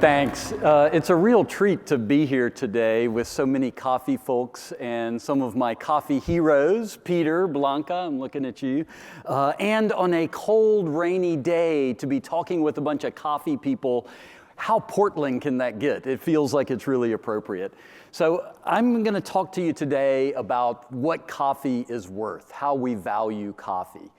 Thanks. It's a real treat to be here today with so many coffee folks and some of my coffee heroes, Peter, Blanca, I'm looking at you, and on a cold, rainy day to be talking with a bunch of coffee people. How Portland can that get? It feels like it's really appropriate. So I'm going to talk to you today about what coffee is worth, how we value coffee.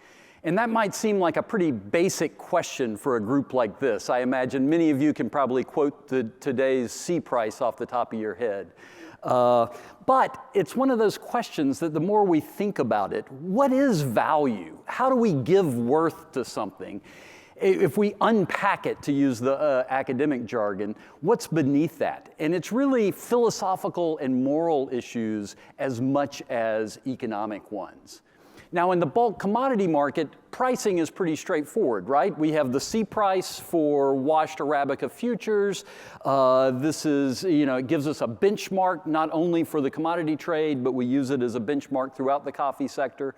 And that might seem like a pretty basic question for a group like this. I imagine many of you can probably quote today's C price off the top of your head. But it's one of those questions that the more we think about it, what is value? How do we give worth to something? If we unpack it, to use the academic jargon, what's beneath that? And it's really philosophical and moral issues as much as economic ones. Now, in the bulk commodity market, pricing is pretty straightforward, right? We have the C price for washed Arabica futures. This is, it gives us a benchmark not only for the commodity trade, but we use it as a benchmark throughout the coffee sector.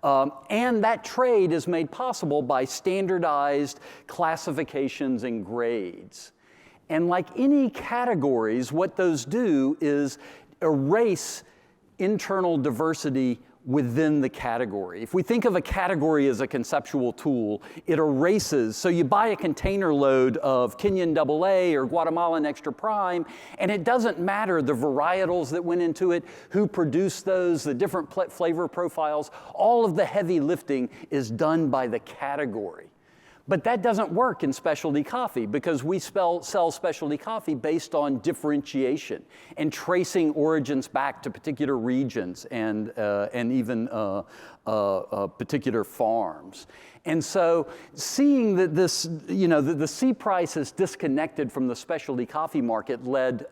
And that trade is made possible by standardized classifications and grades. And like any categories, what those do is erase internal diversity within the category. If we think of a category as a conceptual tool, it erases. So you buy a container load of Kenyan AA or Guatemalan Extra Prime, and it doesn't matter the varietals that went into it, who produced those, the different flavor profiles. All of the heavy lifting is done by the category. But that doesn't work in specialty coffee because we sell specialty coffee based on differentiation and tracing origins back to particular regions and even particular farms. And so seeing that this, that the C price is disconnected from the specialty coffee market led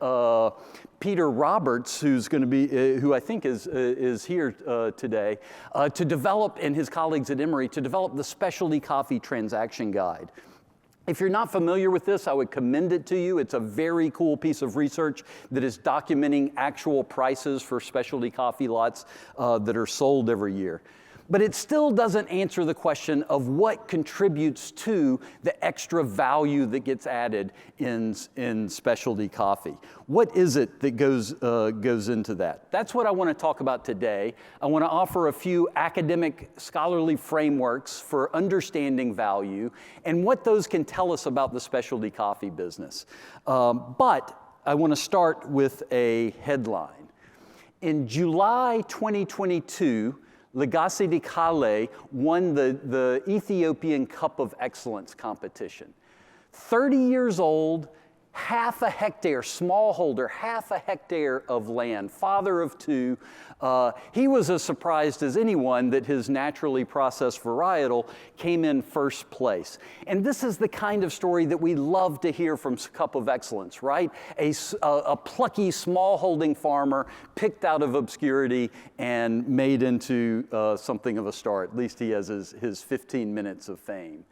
Peter Roberts, who's going to be, who I think is here today, to develop, and his colleagues at Emory, to develop the Specialty Coffee Transaction Guide. If you're not familiar with this, I would commend it to you. It's a very cool piece of research that is documenting actual prices for specialty coffee lots that are sold every year. But it still doesn't answer the question of what contributes to the extra value that gets added in specialty coffee. What is it that goes into that? That's what I want to talk about today. I want to offer a few academic scholarly frameworks for understanding value and what those can tell us about the specialty coffee business. But I want to start with a headline. In July 2022, Legacy de Kale won the Ethiopian Cup of Excellence competition. 30 years old, half a hectare, smallholder, half a hectare of land, father of two. He was as surprised as anyone that his naturally processed varietal came in first place. And this is the kind of story that we love to hear from Cup of Excellence, right? A plucky smallholding farmer picked out of obscurity and made into something of a star. At least he has his 15 minutes of fame.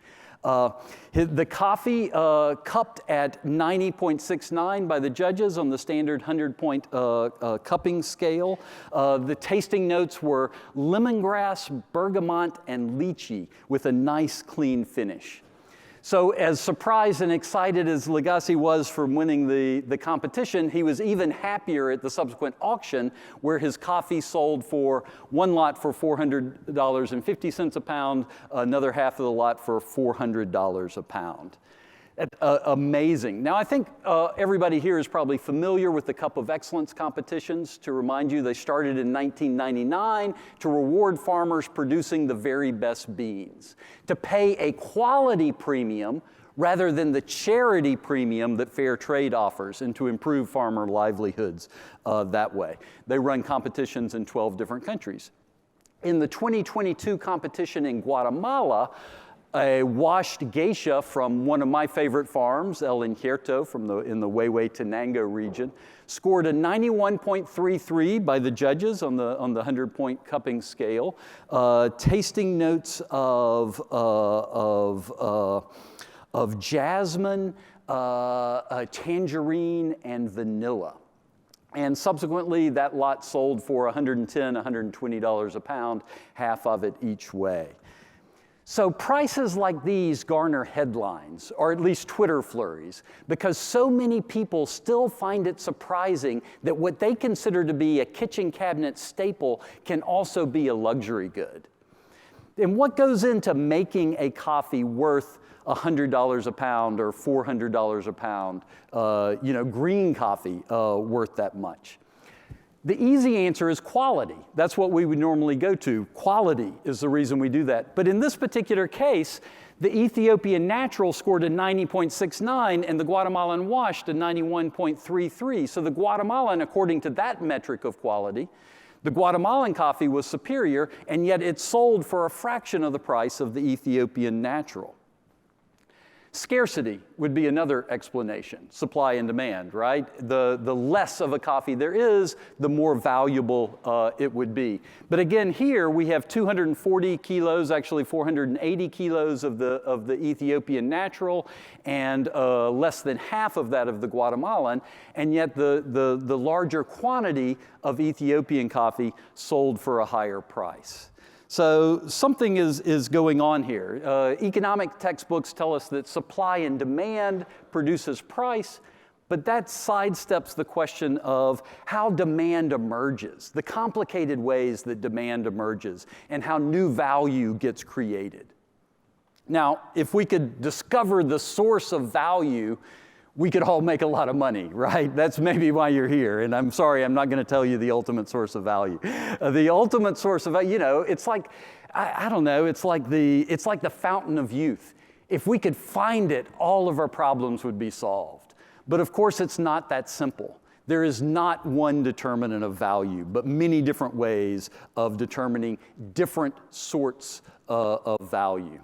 The coffee cupped at 90.69 by the judges on the standard 100-point cupping scale. The tasting notes were lemongrass, bergamot, and lychee with a nice clean finish. So as surprised and excited as Legacy was from winning the competition, he was even happier at the subsequent auction where his coffee sold for one lot for $400.50 a pound, another half of the lot for $400 a pound. Amazing. Now, I think everybody here is probably familiar with the Cup of Excellence competitions. To remind you, they started in 1999 to reward farmers producing the very best beans, to pay a quality premium rather than the charity premium that fair trade offers, and to improve farmer livelihoods that way. They run competitions in 12 different countries. In the 2022 competition in Guatemala, a washed geisha from one of my favorite farms, El Incierto, in the Huehuetenango region, scored a 91.33 by the judges on the 100-point cupping scale. Tasting notes of jasmine, tangerine, and vanilla. And subsequently, that lot sold for $110, $120 a pound, half of it each way. So prices like these garner headlines, or at least Twitter flurries, because so many people still find it surprising that what they consider to be a kitchen cabinet staple can also be a luxury good. And what goes into making a coffee worth $100 a pound or $400 a pound, green coffee worth that much? The easy answer is quality. That's what we would normally go to. Quality is the reason we do that. But in this particular case, the Ethiopian natural scored a 90.69 and the Guatemalan washed a 91.33. So the Guatemalan, according to that metric of quality, the Guatemalan coffee was superior, and yet it sold for a fraction of the price of the Ethiopian natural. Scarcity would be another explanation, supply and demand, right? The less of a coffee there is, the more valuable it would be. But again, here we have 240 kilos, actually 480 kilos of the Ethiopian natural, and less than half of that of the Guatemalan, and yet the larger quantity of Ethiopian coffee sold for a higher price. So something is going on here. Economic textbooks tell us that supply and demand produces price, but that sidesteps the question of how demand emerges, the complicated ways that demand emerges, and how new value gets created. Now, if we could discover the source of value, we could all make a lot of money, right? That's maybe why you're here. And I'm sorry, I'm not going to tell you the ultimate source of value. The ultimate source of value, it's like, I don't know, it's like the fountain of youth. If we could find it, all of our problems would be solved. But of course, it's not that simple. There is not one determinant of value, but many different ways of determining different sorts of value.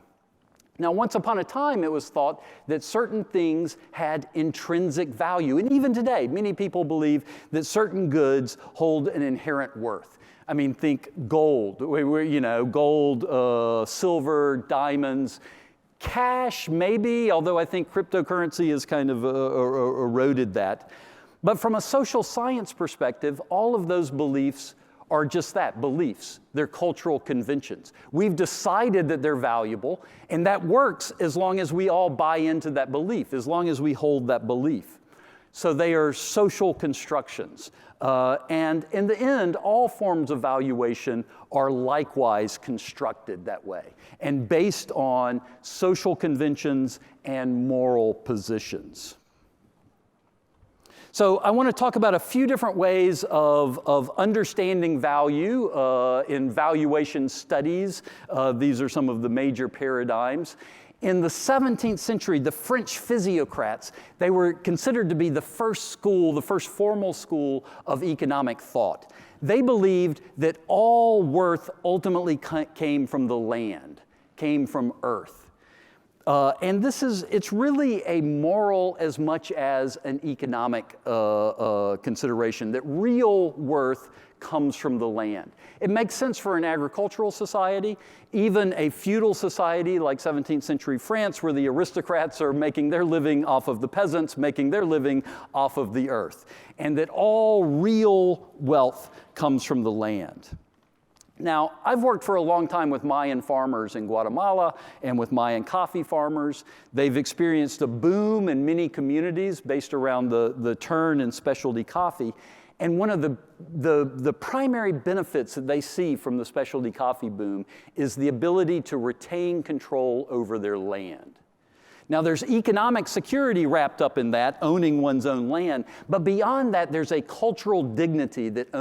Now, once upon a time, it was thought that certain things had intrinsic value. And even today, many people believe that certain goods hold an inherent worth. I mean, think gold, gold, silver, diamonds, cash maybe, although I think cryptocurrency has kind of eroded that. But from a social science perspective, all of those beliefs are just that, beliefs. They're cultural conventions. We've decided that they're valuable, and that works as long as we all buy into that belief, as long as we hold that belief. So they are social constructions. And in the end, all forms of valuation are likewise constructed that way and based on social conventions and moral positions. So I want to talk about a few different ways of understanding value in valuation studies. These are some of the major paradigms. In the 17th century, the French physiocrats, they were considered to be the first formal school of economic thought. They believed that all worth ultimately came from the land, came from earth. And it's really a moral as much as an economic consideration, that real worth comes from the land. It makes sense for an agricultural society, even a feudal society like 17th century France, where the aristocrats are making their living off of the peasants, making their living off of the earth, and that all real wealth comes from the land. Now, I've worked for a long time with Mayan farmers in Guatemala and with Mayan coffee farmers. They've experienced a boom in many communities based around the turn in specialty coffee. And one of the primary benefits that they see from the specialty coffee boom is the ability to retain control over their land. Now, there's economic security wrapped up in that, owning one's own land. But beyond that, there's a cultural dignity that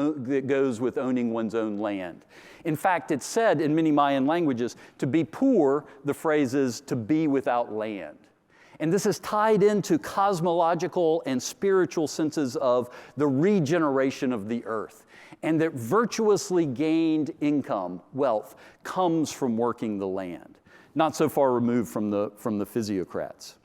goes with owning one's own land. In fact, it's said in many Mayan languages, to be poor, the phrase is to be without land. And this is tied into cosmological and spiritual senses of the regeneration of the earth, and that virtuously gained income, wealth, comes from working the land. Not so far removed from the physiocrats.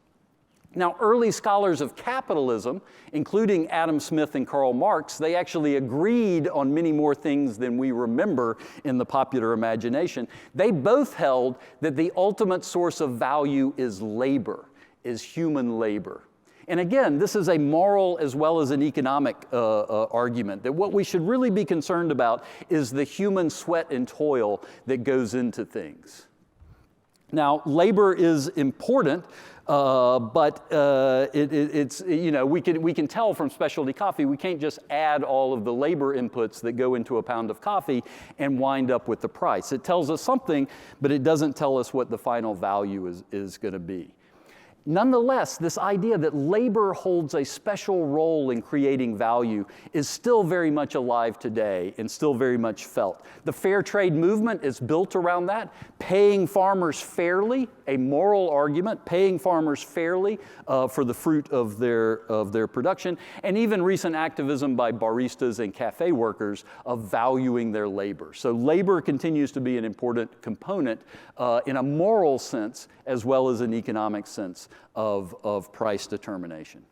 Now, early scholars of capitalism, including Adam Smith and Karl Marx, they actually agreed on many more things than we remember in the popular imagination. They both held that the ultimate source of value is labor, is human labor. And again, this is a moral as well as an economic argument, that what we should really be concerned about is the human sweat and toil that goes into things. Now, labor is important, but it's, you know, we can tell from specialty coffee, we can't just add all of the labor inputs that go into a pound of coffee and wind up with the price. It tells us something, but it doesn't tell us what the final value is going to be. Nonetheless, this idea that labor holds a special role in creating value is still very much alive today and still very much felt. The fair trade movement is built around that, paying farmers fairly, a moral argument, paying farmers fairly for the fruit of their production, and even recent activism by baristas and cafe workers of valuing their labor. So labor continues to be an important component in a moral sense as well as an economic sense of price determination.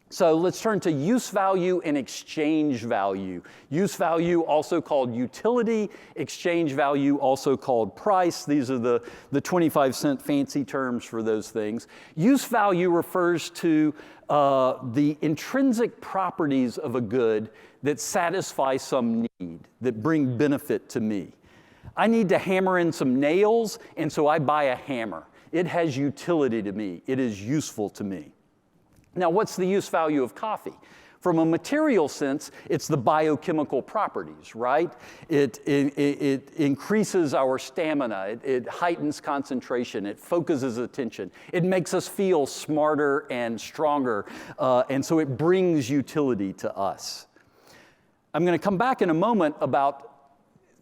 So let's turn to use value and exchange value. Use value, also called utility. Exchange value, also called price. These are the 25-cent fancy terms for those things. Use value refers to the intrinsic properties of a good that satisfy some need, that bring benefit to me. I need to hammer in some nails, and so I buy a hammer. It has utility to me. It is useful to me. Now, what's the use value of coffee? From a material sense, it's the biochemical properties, right? It increases our stamina. It heightens concentration. It focuses attention. It makes us feel smarter and stronger, and so it brings utility to us. I'm going to come back in a moment about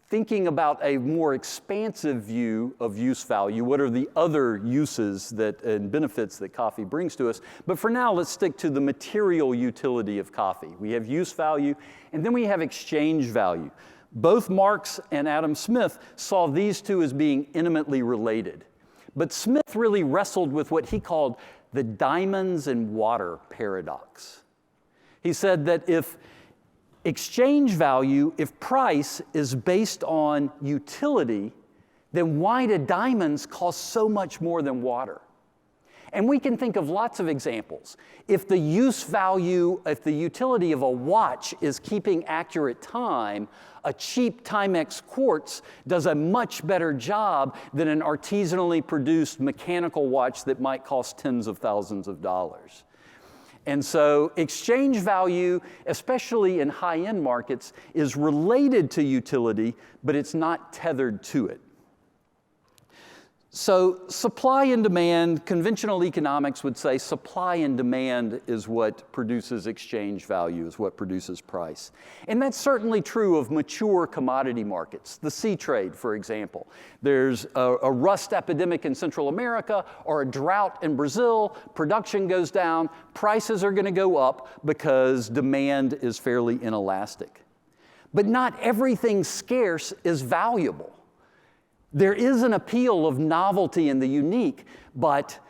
thinking about a more expansive view of use value. What are the other uses and benefits that coffee brings to us? But for now, let's stick to the material utility of coffee. We have use value, and then we have exchange value. Both Marx and Adam Smith saw these two as being intimately related. But Smith really wrestled with what he called the diamonds and water paradox. He said that if exchange value, if price is based on utility, then why do diamonds cost so much more than water? And we can think of lots of examples. If the use value, if the utility of a watch is keeping accurate time, a cheap Timex quartz does a much better job than an artisanally produced mechanical watch that might cost tens of thousands of dollars. And so exchange value, especially in high-end markets, is related to utility, but it's not tethered to it. So supply and demand, conventional economics would say supply and demand is what produces exchange value, is what produces price. And that's certainly true of mature commodity markets. The sea trade, for example. There's a rust epidemic in Central America or a drought in Brazil, production goes down, prices are going to go up because demand is fairly inelastic. But not everything scarce is valuable. There is an appeal of novelty and the unique, but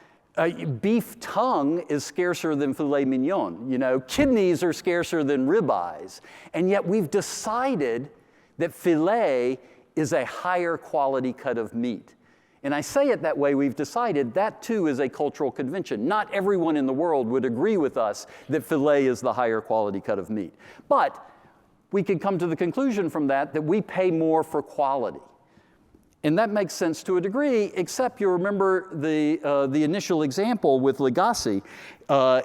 beef tongue is scarcer than filet mignon. You know, kidneys are scarcer than ribeyes. And yet we've decided that filet is a higher quality cut of meat. And I say it that way, we've decided that too is a cultural convention. Not everyone in the world would agree with us that filet is the higher quality cut of meat. But we can come to the conclusion from that we pay more for quality. And that makes sense to a degree, except you remember the initial example with Legacy.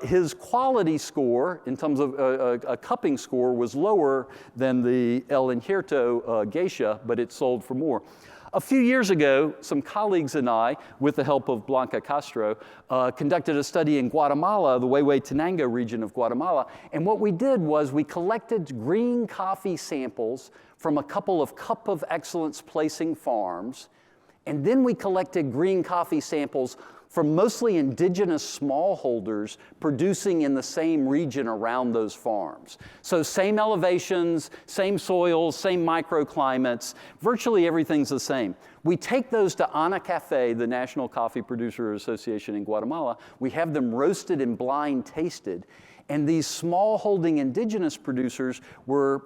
His quality score, in terms of a cupping score, was lower than the El Injerto geisha, but it sold for more. A few years ago, some colleagues and I, with the help of Blanca Castro, conducted a study in Guatemala, the Huehuetenango region of Guatemala. And what we did was we collected green coffee samples from a couple of Cup of Excellence placing farms, and then we collected green coffee samples from mostly indigenous smallholders producing in the same region around those farms. So same elevations, same soils, same microclimates, virtually everything's the same. We take those to Ana Cafe, the National Coffee Producer Association in Guatemala. We have them roasted and blind tasted, and these small-holding indigenous producers were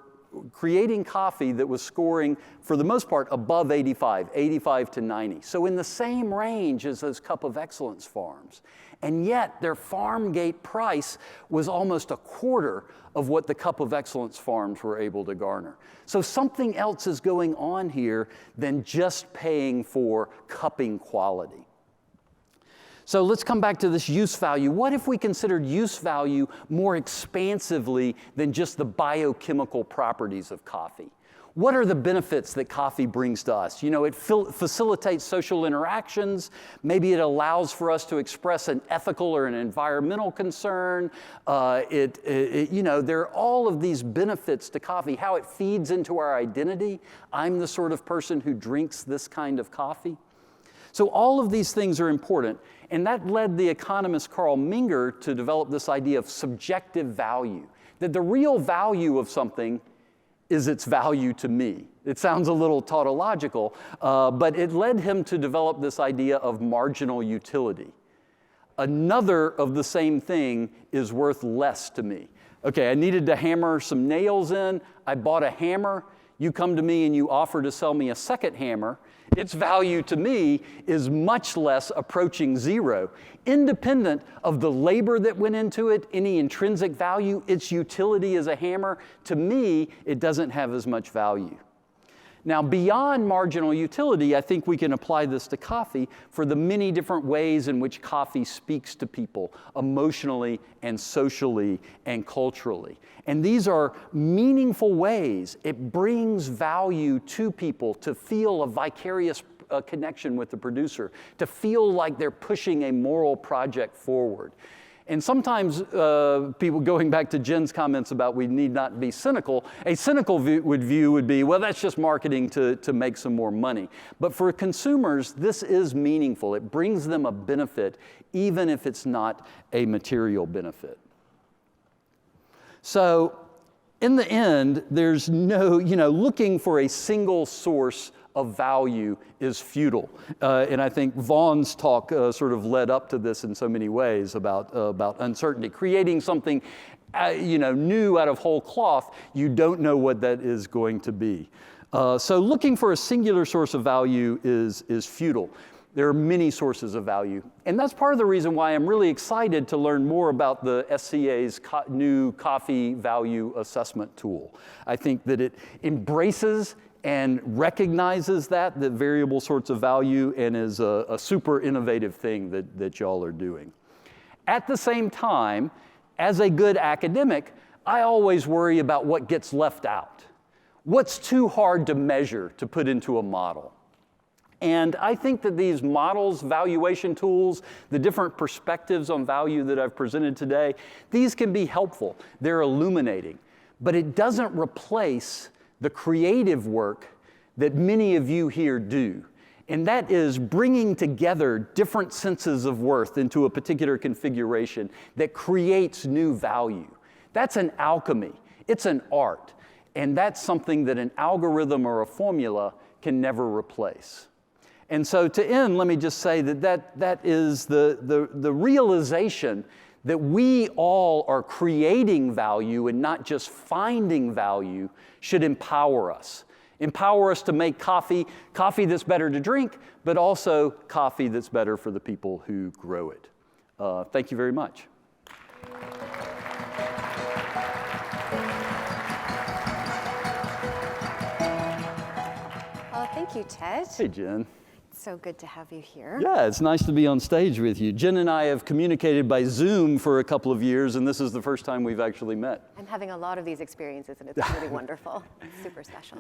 creating coffee that was scoring, for the most part, above 85 to 90. So in the same range as those Cup of Excellence farms. And yet their farm gate price was almost a quarter of what the Cup of Excellence farms were able to garner. So something else is going on here than just paying for cupping quality. So let's come back to this use value. What if we considered use value more expansively than just the biochemical properties of coffee? What are the benefits that coffee brings to us? You know, it facilitates social interactions. Maybe it allows for us to express an ethical or an environmental concern. You know, there are all of these benefits to coffee, how it feeds into our identity. I'm the sort of person who drinks this kind of coffee. So all of these things are important, and that led the economist Carl Menger to develop this idea of subjective value, that the real value of something is its value to me. It sounds a little tautological, but it led him to develop this idea of marginal utility. Another of the same thing is worth less to me. Okay, I needed to hammer some nails in. I bought a hammer. You come to me and you offer to sell me a second hammer. Its value to me is much less, approaching zero. Independent of the labor that went into it, any intrinsic value, its utility as a hammer, to me, it doesn't have as much value. Now, beyond marginal utility, I think we can apply this to coffee for the many different ways in which coffee speaks to people emotionally and socially and culturally. And these are meaningful ways it brings value to people to feel a vicarious connection with the producer, to feel like they're pushing a moral project forward. And sometimes people, going back to Jen's comments about we need not be cynical, a cynical view would be, well, that's just marketing to make some more money. But for consumers, this is meaningful. It brings them a benefit, even if it's not a material benefit. So in the end, there's no, looking for a single source of value is futile. And I think Vaughn's talk sort of led up to this in so many ways about uncertainty. Creating something new out of whole cloth, you don't know what that is going to be. So looking for a singular source of value is futile. There are many sources of value. And that's part of the reason why I'm really excited to learn more about the SCA's new coffee value assessment tool. I think that it embraces and recognizes that variable sorts of value, and is a super innovative thing that y'all are doing. At the same time, as a good academic, I always worry about what gets left out. What's too hard to measure to put into a model? And I think that these models, valuation tools, the different perspectives on value that I've presented today, these can be helpful. They're illuminating. But it doesn't replace the creative work that many of you here do. And that is bringing together different senses of worth into a particular configuration that creates new value. That's an alchemy. It's an art. And that's something that an algorithm or a formula can never replace. And so to end, let me just say that is the realization that we all are creating value and not just finding value should empower us. Empower us to make coffee that's better to drink, but also coffee that's better for the people who grow it. Thank you very much. Well, thank you, Ted. Hey, Jen. So good to have you here. Yeah, it's nice to be on stage with you. Jen and I have communicated by Zoom for a couple of years, and this is the first time we've actually met. I'm having a lot of these experiences, and it's really wonderful. It's super special.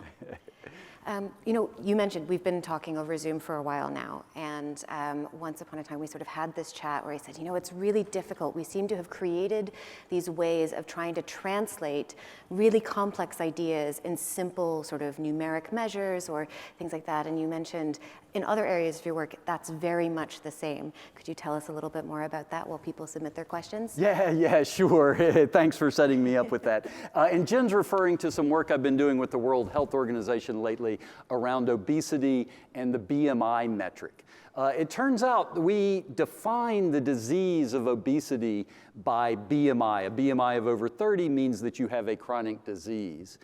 You mentioned we've been talking over Zoom for a while now, and once upon a time we sort of had this chat where I said, it's really difficult. We seem to have created these ways of trying to translate really complex ideas in simple sort of numeric measures or things like that. And you mentioned in other areas of your work, that's very much the same. Could you tell us a little bit more about that while people submit their questions? Yeah, sure. Thanks for setting me up with that. And Jen's referring to some work I've been doing with the World Health Organization lately around obesity and the BMI metric. It turns out we define the disease of obesity by BMI. A BMI of over 30 means that you have a chronic disease.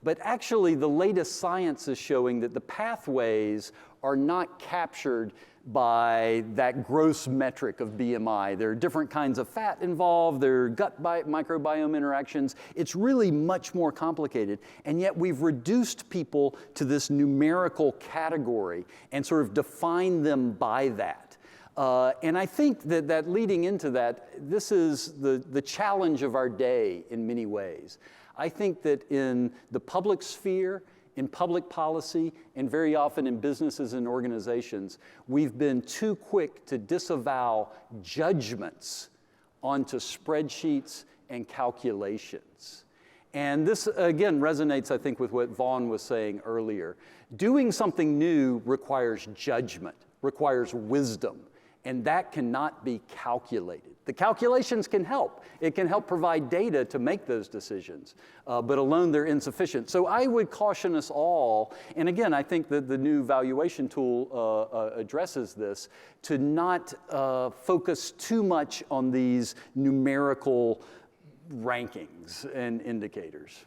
But actually, the latest science is showing that the pathways are not captured by that gross metric of BMI. There are different kinds of fat involved. There are gut microbiome interactions. It's really much more complicated. And yet we've reduced people to this numerical category and sort of defined them by that. And I think that leading into that, this is the challenge of our day in many ways. I think that in the public sphere, in public policy, and very often in businesses and organizations, we've been too quick to disavow judgments onto spreadsheets and calculations. And this, again, resonates, I think, with what Vaughn was saying earlier. Doing something new requires judgment, requires wisdom, and that cannot be calculated. The calculations can help. It can help provide data to make those decisions, but alone they're insufficient. So I would caution us all, and again, I think that the new valuation tool addresses this, to not focus too much on these numerical rankings and indicators.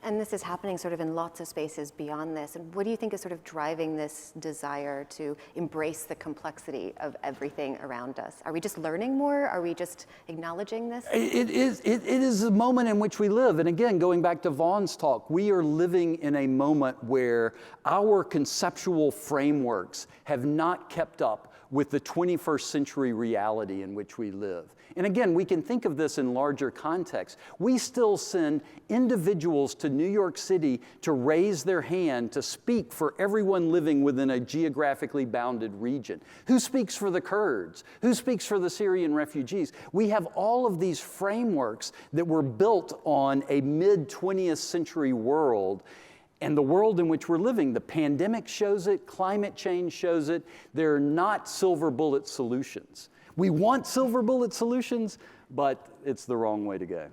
And this is happening sort of in lots of spaces beyond this. And what do you think is sort of driving this desire to embrace the complexity of everything around us? Are we just learning more? Are we just acknowledging this? It is a moment in which we live. And again, going back to Vaughn's talk, we are living in a moment where our conceptual frameworks have not kept up with the 21st century reality in which we live. And again, we can think of this in larger context. We still send individuals to New York City to raise their hand to speak for everyone living within a geographically bounded region. Who speaks for the Kurds? Who speaks for the Syrian refugees? We have all of these frameworks that were built on a mid-20th century world. And the world in which we're living, the pandemic shows it, climate change shows it, they're not silver bullet solutions. We want silver bullet solutions, but it's the wrong way to go.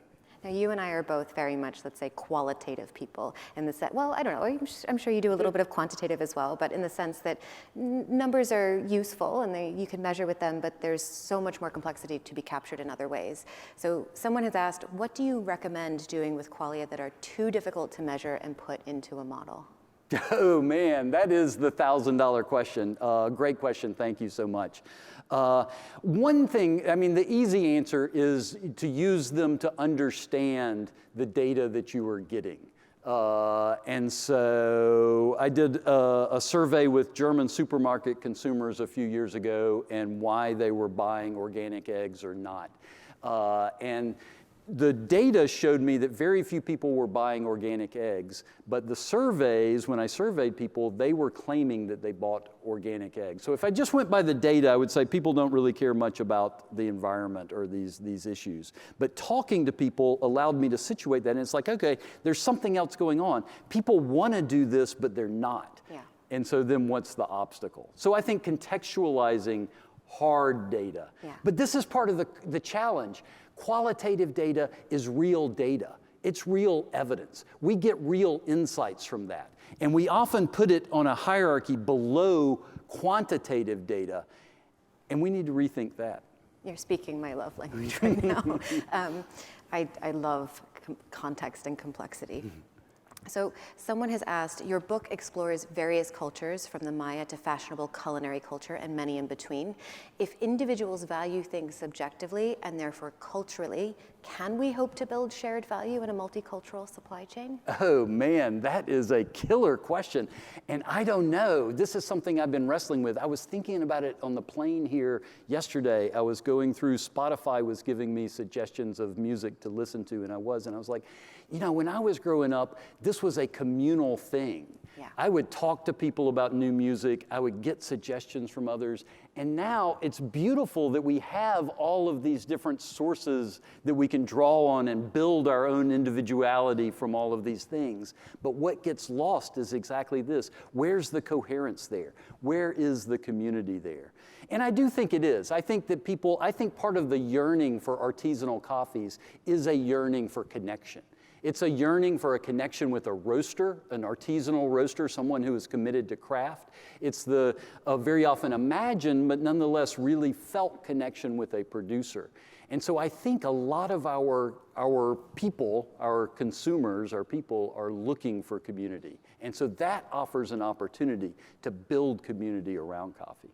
Now, you and I are both very much, let's say, qualitative people in the sense, well, I don't know, I'm sure you do a little bit of quantitative as well, but in the sense that numbers are useful and you can measure with them, but there's so much more complexity to be captured in other ways. So someone has asked, what do you recommend doing with qualia that are too difficult to measure and put into a model? Oh man, that is the $1,000 question. Great question, thank you so much. One thing, I mean, the easy answer is to use them to understand the data that you are getting. And so I did a survey with German supermarket consumers a few years ago and why they were buying organic eggs or not. And the data showed me that very few people were buying organic eggs, but the surveys, when I surveyed people, they were claiming that they bought organic eggs. So if I just went by the data, I would say people don't really care much about the environment or these issues. But talking to people allowed me to situate that, and it's like, okay, there's something else going on. People want to do this, but they're not. Yeah. And so then what's the obstacle? So I think contextualizing hard data. Yeah. But this is part of the challenge. Qualitative data is real data. It's real evidence. We get real insights from that. And we often put it on a hierarchy below quantitative data, and we need to rethink that. You're speaking my love language right now. I love context and complexity. Mm-hmm. So someone has asked, your book explores various cultures from the Maya to fashionable culinary culture and many in between. If individuals value things subjectively and therefore culturally, can we hope to build shared value in a multicultural supply chain? Oh man, that is a killer question. And I don't know, this is something I've been wrestling with. I was thinking about it on the plane here yesterday. I was going through, Spotify was giving me suggestions of music to listen to, and I was like, you know, when I was growing up, this was a communal thing. Yeah. I would talk to people about new music. I would get suggestions from others. And now it's beautiful that we have all of these different sources that we can draw on and build our own individuality from all of these things. But what gets lost is exactly this. Where's the coherence there? Where is the community there? And I do think it is. I think part of the yearning for artisanal coffees is a yearning for connection. It's a yearning for a connection with a roaster, an artisanal roaster, someone who is committed to craft. It's the very often imagined, but nonetheless really felt connection with a producer. And so I think a lot of our people, our consumers, our people are looking for community. And so that offers an opportunity to build community around coffee.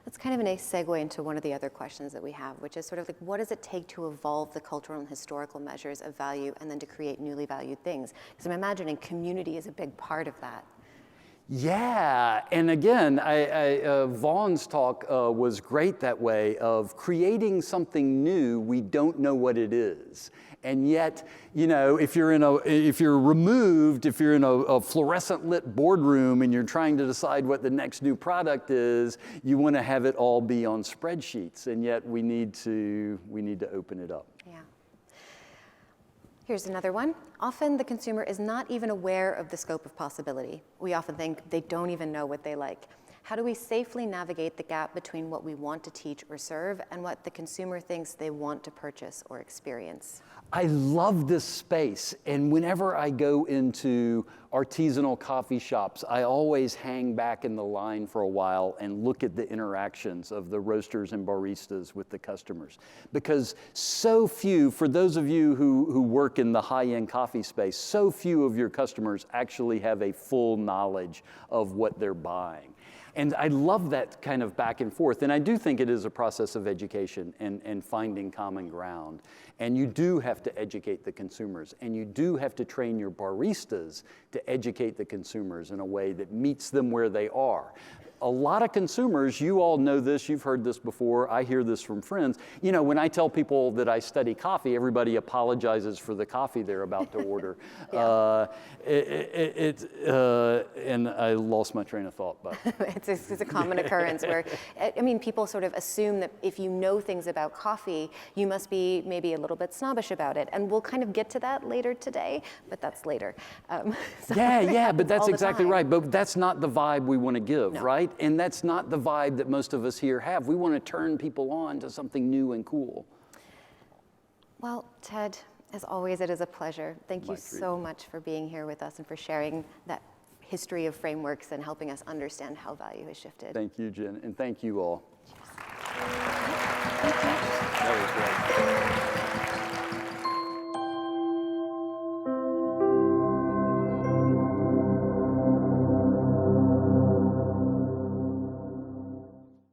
That's kind of a nice segue into one of the other questions that we have, which is sort of like, what does it take to evolve the cultural and historical measures of value and then to create newly valued things? Because I'm imagining community is a big part of that. Yeah, and again, Vaughn's talk was great that way, of creating something new. We don't know what it is, and yet, you know, if you're in a fluorescent lit boardroom and you're trying to decide what the next new product is, you want to have it all be on spreadsheets, and yet we need to open it up. Yeah. Here's another one. Often the consumer is not even aware of the scope of possibility. We often think they don't even know what they like. How do we safely navigate the gap between what we want to teach or serve and what the consumer thinks they want to purchase or experience? I love this space, and whenever I go into artisanal coffee shops, I always hang back in the line for a while and look at the interactions of the roasters and baristas with the customers. Because so few, for those of you who work in the high-end coffee space, so few of your customers actually have a full knowledge of what they're buying. And I love that kind of back and forth. And I do think it is a process of education and finding common ground. And you do have to educate the consumers. And you do have to train your baristas to educate the consumers in a way that meets them where they are. A lot of consumers, you all know this, you've heard this before, I hear this from friends. You know, when I tell people that I study coffee, everybody apologizes for the coffee they're about to order. Yeah. And I lost my train of thought. But It's a common occurrence where, I mean, people sort of assume that if you know things about coffee, you must be maybe a little bit snobbish about it. And we'll kind of get to that later today, but that's later. Yeah, but that's exactly time. right. But that's not the vibe we want to give, No. right? And that's not the vibe that most of us here have. We want to turn people on to something new and cool. Well, Ted, as always, it is a pleasure. Thank you so much for being here with us and for sharing that history of frameworks and helping us understand how value has shifted. Thank you, Jen, and thank you all. Cheers. That was great.